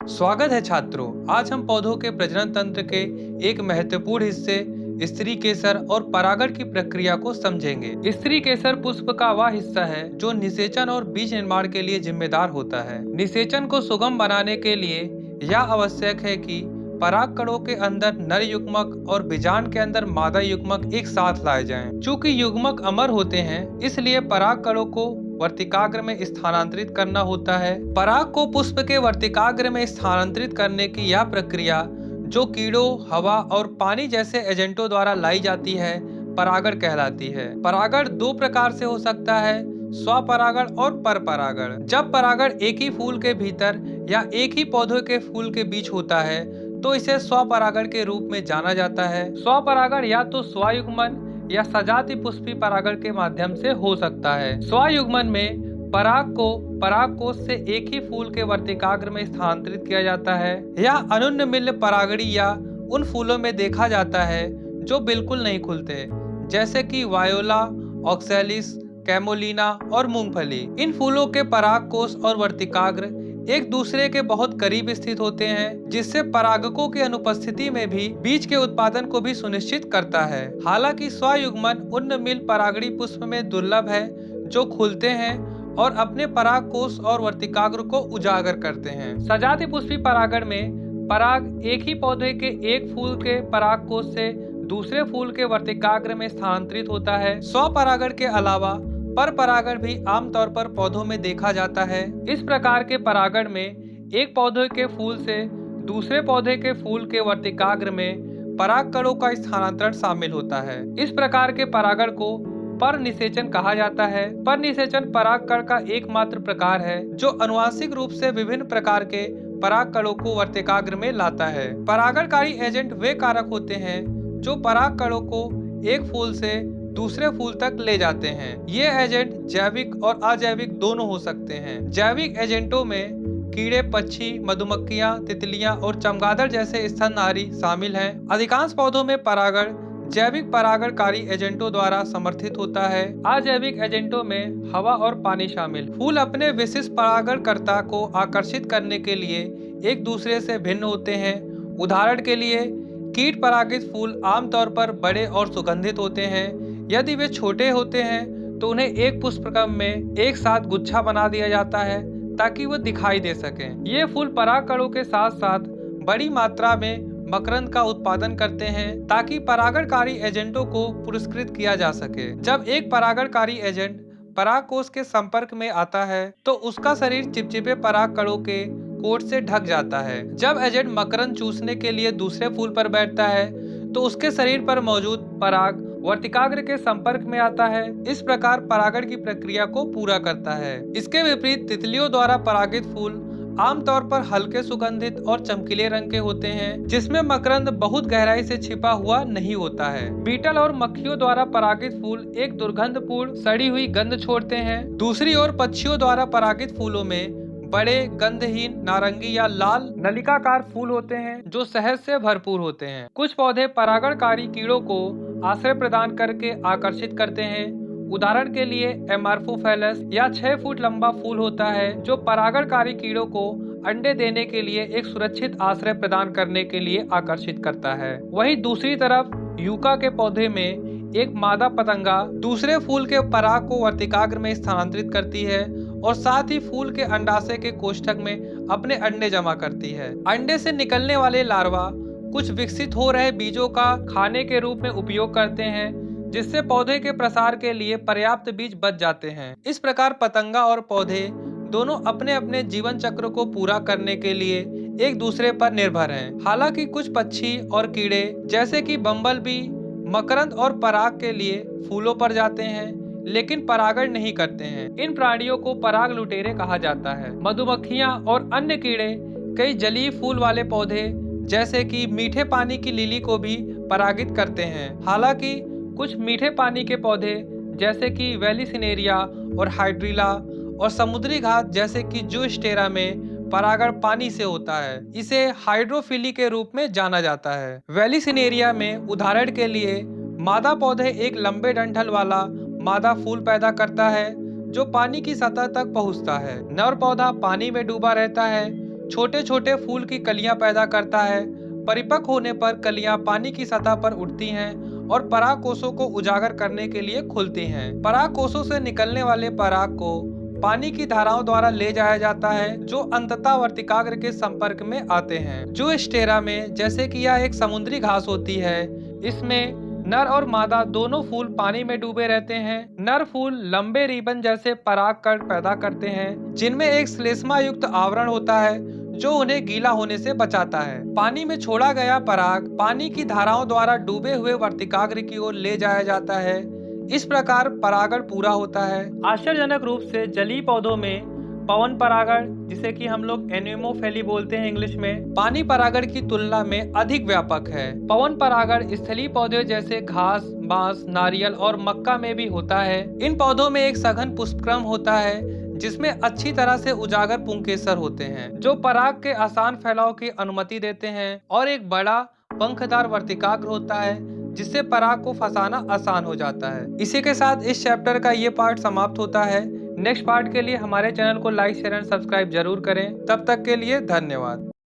स्वागत है छात्रों। आज हम पौधों के प्रजनन तंत्र के एक महत्वपूर्ण हिस्से स्त्री केसर और परागण की प्रक्रिया को समझेंगे। स्त्री केसर पुष्प का वह हिस्सा है जो निषेचन और बीज निर्माण के लिए जिम्मेदार होता है। निषेचन को सुगम बनाने के लिए यह आवश्यक है कि पराग कणों के अंदर नर युग्मक और बीजांड के अंदर मादा युग्मक एक साथ लाए जाएं। चूंकि युग्मक अमर होते हैं, इसलिए पराग कणों को वर्तिकाग्र में स्थानांतरित करना होता है। पराग को पुष्प के वर्तिकाग्र में स्थानांतरित करने की यह प्रक्रिया, जो कीड़ों, हवा और पानी जैसे एजेंटों द्वारा लाई जाती है, परागण कहलाती है। परागण दो प्रकार से हो सकता है, स्वपरागण और परपरागण। जब परागण एक ही फूल के भीतर या एक ही पौधे के फूल के बीच होता है तो इसे स्वपरागण के रूप में जाना जाता है। स्वपरागण या तो स्वयुग्मन या सजाति पुष्पी परागण के माध्यम से हो सकता है। स्वयुग्मन में पराग को पराग कोश से एक ही फूल के वर्तिकाग्र में स्थानांतरित किया जाता है। यह अनुन्नमिल्ल परागणी या उन फूलों में देखा जाता है जो बिल्कुल नहीं खुलते, जैसे कि वायोला, ऑक्सैलिस, कैमोलिना और मूंगफली। इन फूलों के पराग कोश और वर्तिकाग्र एक दूसरे के बहुत करीब स्थित होते हैं, जिससे परागकों की अनुपस्थिति में भी बीज के उत्पादन को भी सुनिश्चित करता है। हालांकि स्वयुग्मन उन्नमिल परागणी पुष्प में दुर्लभ है, जो खुलते हैं और अपने पराग कोश और वर्तिकाग्र को उजागर करते हैं। सजाति पुष्पी परागण में पराग एक ही पौधे के एक फूल के पराग कोश से दूसरे फूल के वर्तिकाग्र में स्थानांतरित होता है। स्वपरागण के अलावा पर परागण भी आमतौर पर पौधों में देखा जाता है। इस प्रकार के परागण में एक पौधे के फूल से दूसरे पौधे के फूल के वर्तिकाग्र में पराग कणों का स्थानांतरण शामिल होता है। इस प्रकार के परागण को पर निषेचन कहा जाता है। पर निषेचन पराग कण का एकमात्र प्रकार है जो अनुवांशिक रूप से विभिन्न प्रकार के पराग कणों को वर्तिकाग्र में लाता है। परागणकारी एजेंट वे कारक होते हैं जो पराग कणों को एक फूल से दूसरे फूल तक ले जाते हैं। ये एजेंट जैविक और अजैविक दोनों हो सकते हैं। जैविक एजेंटों में कीड़े, पक्षी, मधुमक्खियां, तितलियां और चमगादड़ जैसे स्तनधारी शामिल हैं। अधिकांश पौधों में परागण जैविक परागणकारी एजेंटों द्वारा समर्थित होता है। अजैविक एजेंटों में हवा और पानी शामिल। फूल अपने विशिष्ट परागणकर्ता को आकर्षित करने के लिए एक दूसरे से भिन्न होते हैं। उदाहरण के लिए कीट परागित फूल आमतौर पर बड़े और सुगंधित होते हैं। यदि वे छोटे होते हैं तो उन्हें एक पुष्पक्रम में एक साथ गुच्छा बना दिया जाता है ताकि वो दिखाई दे सकें। ये फूल पराग कणों के साथ साथ बड़ी मात्रा में मकरंद का उत्पादन करते हैं ताकि परागणकारी एजेंटों को पुरस्कृत किया जा सके। जब एक परागणकारी एजेंट पराग कोश के संपर्क में आता है तो उसका शरीर चिपचिपे पराग कणों के कोट से ढक जाता है। जब एजेंट मकरंद चूसने के लिए दूसरे फूल पर बैठता है तो उसके शरीर पर मौजूद पराग वर्तिकाग्र के संपर्क में आता है। इस प्रकार परागण की प्रक्रिया को पूरा करता है। इसके विपरीत तितलियों द्वारा परागित फूल आमतौर पर हल्के सुगंधित और चमकीले रंग के होते हैं, जिसमें मकरंद बहुत गहराई से छिपा हुआ नहीं होता है। बीटल और मक्खियों द्वारा परागित फूल एक दुर्गंधपूर्ण सड़ी हुई गंध छोड़ते हैं। दूसरी ओर पक्षियों द्वारा परागित फूलों में बड़े गंधहीन नारंगी या लाल नलिकाकार फूल होते हैं जो शहद से भरपूर होते हैं। कुछ पौधे परागणकारी कीड़ों को आश्रय प्रदान करके आकर्षित करते हैं। उदाहरण के लिए एमार्फोफेलस या 6 फुट लंबा फूल होता है जो परागणकारी कीड़ों को अंडे देने के लिए एक सुरक्षित आश्रय प्रदान करने के लिए आकर्षित करता है। वहीं दूसरी तरफ यूका के पौधे में एक मादा पतंगा दूसरे फूल के पराग को वर्तिकाग्र में स्थानांतरित करती है और साथ ही फूल के अंडाशय के कोष्ठक में अपने अंडे जमा करती है। अंडे से निकलने वाले लार्वा कुछ विकसित हो रहे बीजों का खाने के रूप में उपयोग करते हैं, जिससे पौधे के प्रसार के लिए पर्याप्त बीज बच जाते हैं। इस प्रकार पतंगा और पौधे दोनों अपने अपने जीवन चक्र को पूरा करने के लिए एक दूसरे पर निर्भर हैं। हालांकि कुछ पक्षी और कीड़े जैसे कि बम्बलबी मकरंद और पराग के लिए फूलों पर जाते हैं लेकिन परागण नहीं करते हैं। इन प्राणियों को पराग लुटेरे कहा जाता है। मधुमक्खियां और अन्य कीड़े कई जलीय फूल वाले पौधे जैसे कि मीठे पानी की लिली को भी परागित करते हैं। हालांकि कुछ मीठे पानी के पौधे जैसे कि वेलिसिनेरिया और हाइड्रिला और समुद्री घास जैसे कि जूस्टेरा में परागण पानी से होता है। इसे हाइड्रोफिली के रूप में जाना जाता है। वेलिसिनेरिया में उदाहरण के लिए मादा पौधे एक लंबे डंठल वाला मादा फूल पैदा करता है जो पानी की सतह तक पहुंचता है। नर पौधा पानी में डूबा रहता है छोटे छोटे फूल की कलियां पैदा करता है। परिपक्व होने पर कलियां पानी की सतह पर उठती हैं और पराग कोषों को उजागर करने के लिए खुलती हैं। पराग कोषों से निकलने वाले पराग को पानी की धाराओं द्वारा ले जाया जाता है, जो अंततः वर्तिकाग्र के संपर्क में आते हैं। जो स्टेरा में, जैसे कि यह एक समुद्री घास होती है, इसमें नर और मादा दोनों फूल पानी में डूबे रहते हैं। नर फूल लंबे रिबन जैसे परागकण पैदा करते हैं, जिनमें एक श्लेष्मा युक्त आवरण होता है जो उन्हें गीला होने से बचाता है। पानी में छोड़ा गया पराग पानी की धाराओं द्वारा डूबे हुए वर्तिकाग्र की ओर ले जाया जाता है। इस प्रकार परागण पूरा होता है। आश्चर्यजनक रूप से जलीय पौधों में पवन परागण, जिसे कि हम लोग एनेमोफिली बोलते हैं इंग्लिश में, पानी परागण की तुलना में अधिक व्यापक है। पवन परागण स्थलीय पौधे जैसे घास, बांस, नारियल और मक्का में भी होता है। इन पौधों में एक सघन पुष्पक्रम होता है जिसमें अच्छी तरह से उजागर पुंकेसर होते हैं, जो पराग के आसान फैलाव की अनुमति देते हैं, और एक बड़ा पंखदार वर्तिकाग्र होता है जिससे पराग को फंसाना आसान हो जाता है। इसी के साथ इस चैप्टर का ये पार्ट समाप्त होता है। नेक्स्ट पार्ट के लिए हमारे चैनल को लाइक, शेयर एंड सब्सक्राइब जरूर करें। तब तक के लिए धन्यवाद।